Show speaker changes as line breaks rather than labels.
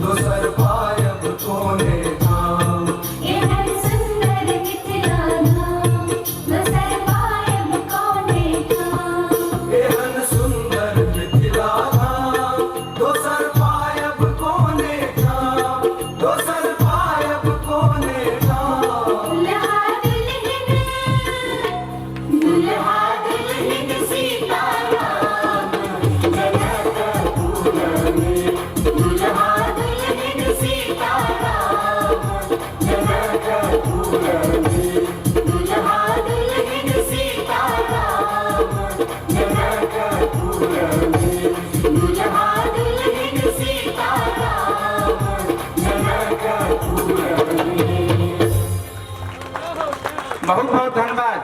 दोसर पायब कोने धाम।
एहन सुंदर मिथिला धाम, दोसर पायब कोने धाम।
एहन सुंदर मिथिला धाम, दोसर पायब कोने धाम। दोसर पायब कोने धाम।
दुल्हा दुल्हन सीताराम, जनकपुर में। दुल्हा दुल्हन सीताराम, जनकपुर में। दुल्हा दुल्हन सीताराम, जनकपुर में। दुल्हा दुल्हन सीताराम, जनकपुर में।
बहुत बहुत धन्यवाद।